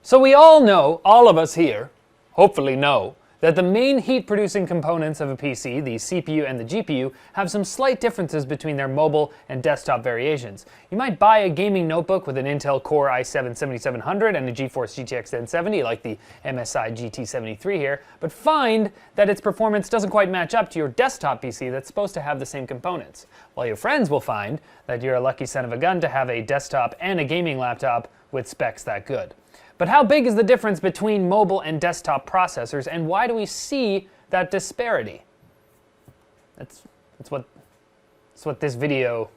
So we all know, all of us here, hopefully know, that the main heat-producing components of a PC, the CPU and the GPU, have some slight differences between their mobile and desktop variations. You might buy a gaming notebook with an Intel Core i7-7700 and a GeForce GTX 1070, like the MSI GT73 here, but find that its performance doesn't quite match up to your desktop PC that's supposed to have the same components. While your friends will find that you're a lucky son of a gun to have a desktop and a gaming laptop with specs that good. But how big is the difference between mobile and desktop processors, and why do we see that disparity? That's what this video...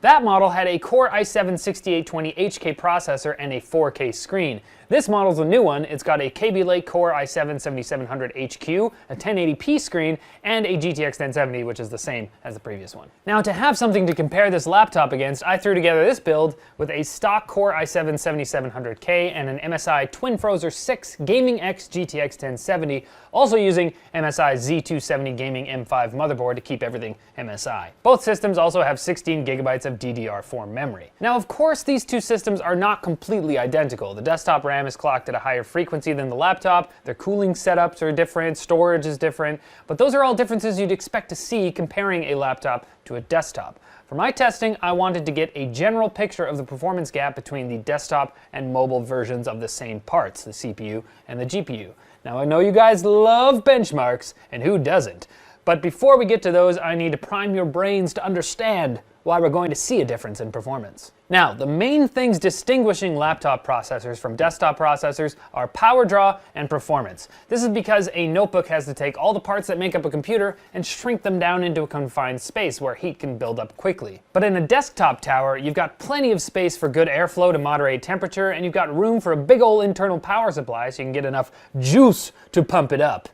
That model had a Core i7-6820HK processor and a 4K screen. This model's a new one. It's got a Kaby Lake Core i7-7700HQ, a 1080p screen, and a GTX 1070, which is the same as the previous one. Now, to have something to compare this laptop against, I threw together this build with a stock Core i7-7700K and an MSI TwinFrozer 6 Gaming X GTX 1070, also using MSI Z270 Gaming M5 motherboard to keep everything MSI. Both systems also have 16 gigabytes of DDR4 memory. Now, of course, these two systems are not completely identical. The desktop RAM is clocked at a higher frequency than the laptop, their cooling setups are different, storage is different, but those are all differences you'd expect to see comparing a laptop to a desktop. For my testing, I wanted to get a general picture of the performance gap between the desktop and mobile versions of the same parts, the CPU and the GPU. Now, I know you guys love benchmarks, and who doesn't? But before we get to those, I need to prime your brains to understand why we're going to see a difference in performance. Now, the main things distinguishing laptop processors from desktop processors are power draw and performance. This is because a notebook has to take all the parts that make up a computer and shrink them down into a confined space where heat can build up quickly. But in a desktop tower, you've got plenty of space for good airflow to moderate temperature, and you've got room for a big old internal power supply so you can get enough juice to pump it up.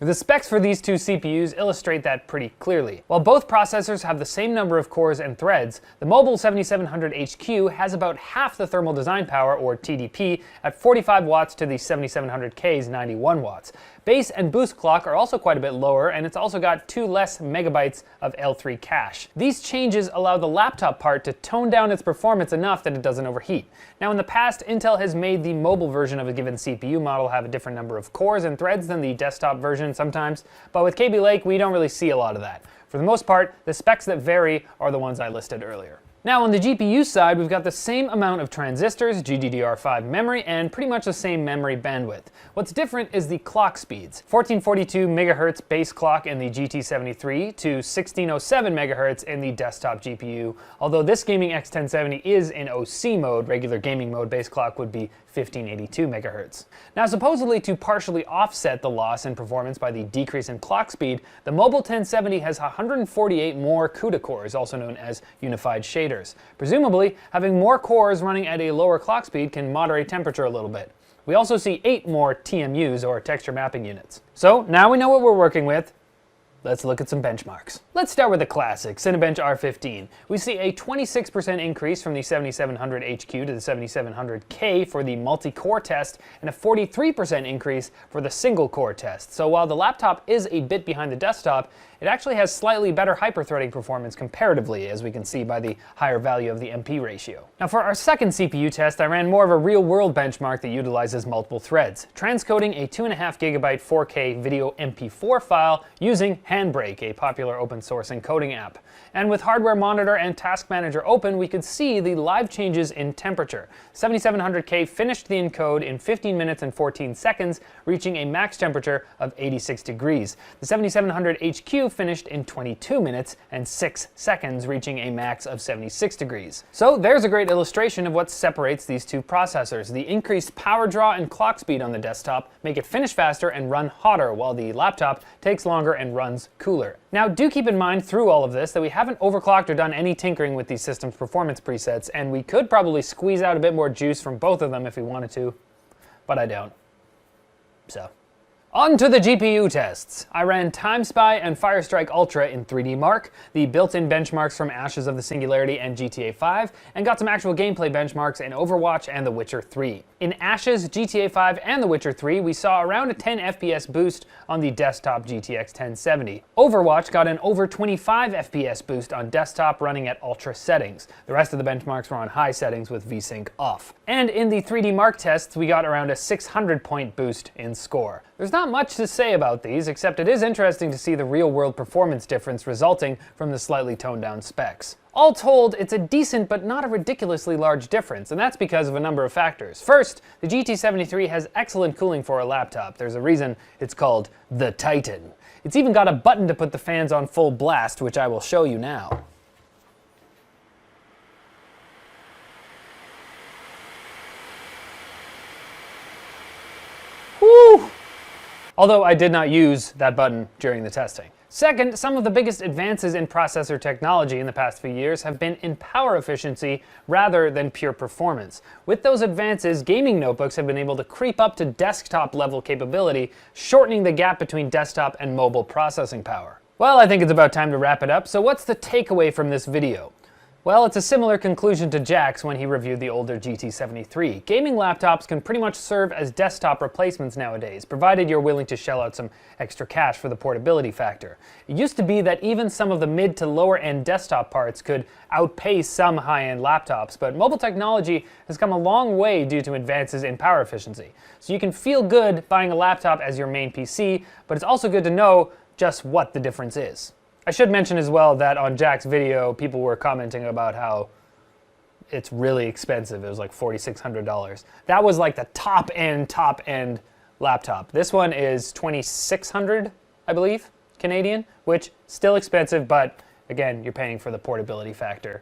The specs for these two CPUs illustrate that pretty clearly. While both processors have the same number of cores and threads, the mobile 7700HQ has about half the thermal design power, or TDP, at 45 watts to the 7700K's 91 watts. Base and boost clock are also quite a bit lower, and it's also got 2 less megabytes of L3 cache. These changes allow the laptop part to tone down its performance enough that it doesn't overheat. Now, in the past, Intel has made the mobile version of a given CPU model have a different number of cores and threads than the desktop version sometimes, but with Kaby Lake, we don't really see a lot of that. For the most part, the specs that vary are the ones I listed earlier. Now, on the GPU side, we've got the same amount of transistors, GDDR5 memory, and pretty much the same memory bandwidth. What's different is the clock speeds. 1442 MHz base clock in the GT73 to 1607 MHz in the desktop GPU, although this Gaming X 1070 is in OC mode. Regular gaming mode base clock would be 1582 MHz. Now, supposedly to partially offset the loss in performance by the decrease in clock speed, the mobile 1070 has 148 more CUDA cores, also known as unified shaders. Presumably, having more cores running at a lower clock speed can moderate temperature a little bit. We also see 8 more TMUs, or texture mapping units. So now we know what we're working with. Let's look at some benchmarks. Let's start with the classic, Cinebench R15. We see a 26% increase from the 7700HQ to the 7700K for the multi-core test, and a 43% increase for the single-core test. So while the laptop is a bit behind the desktop, it actually has slightly better hyper-threading performance comparatively, as we can see by the higher value of the MP ratio. Now, for our second CPU test, I ran more of a real-world benchmark that utilizes multiple threads, transcoding a 2.5 gigabyte 4K video MP4 file using Handbrake, a popular open source encoding app. And with Hardware Monitor and Task Manager open, we could see the live changes in temperature. 7700K finished the encode in 15 minutes and 14 seconds, reaching a max temperature of 86 degrees. The 7700HQ finished in 22 minutes and 6 seconds, reaching a max of 76 degrees. So there's a great illustration of what separates these two processors. The increased power draw and clock speed on the desktop make it finish faster and run hotter, while the laptop takes longer and runs cooler. Now, do keep in mind through all of this that we haven't overclocked or done any tinkering with these systems' performance presets, and we could probably squeeze out a bit more juice from both of them if we wanted to, but I don't. So, On to the GPU tests. I ran TimeSpy and Firestrike Ultra in 3D Mark, the built-in benchmarks from Ashes of the Singularity and GTA 5, and got some actual gameplay benchmarks in Overwatch and The Witcher 3. In Ashes, GTA 5, and The Witcher 3, we saw around a 10 FPS boost on the desktop GTX 1070. Overwatch got an over 25 FPS boost on desktop running at ultra settings. The rest of the benchmarks were on high settings with VSync off. And in the 3D Mark tests, we got around a 600-point boost in score. There's not much to say about these, except it is interesting to see the real-world performance difference resulting from the slightly toned-down specs. All told, it's a decent but not a ridiculously large difference, and that's because of a number of factors. First, the GT73 has excellent cooling for a laptop. There's a reason it's called the Titan. It's even got a button to put the fans on full blast, which I will show you now. Woo! Although I did not use that button during the testing. Second, some of the biggest advances in processor technology in the past few years have been in power efficiency rather than pure performance. With those advances, gaming notebooks have been able to creep up to desktop level capability, shortening the gap between desktop and mobile processing power. Well, I think it's about time to wrap it up, so what's the takeaway from this video? Well, it's a similar conclusion to Jack's when he reviewed the older GT73. Gaming laptops can pretty much serve as desktop replacements nowadays, provided you're willing to shell out some extra cash for the portability factor. It used to be that even some of the mid to lower end desktop parts could outpace some high-end laptops, but mobile technology has come a long way due to advances in power efficiency. So you can feel good buying a laptop as your main PC, but it's also good to know just what the difference is. I should mention as well that on Jack's video, people were commenting about how it's really expensive. It was like $4,600. That was like the top end laptop. This one is $2,600, I believe, Canadian, which still expensive, but again, you're paying for the portability factor.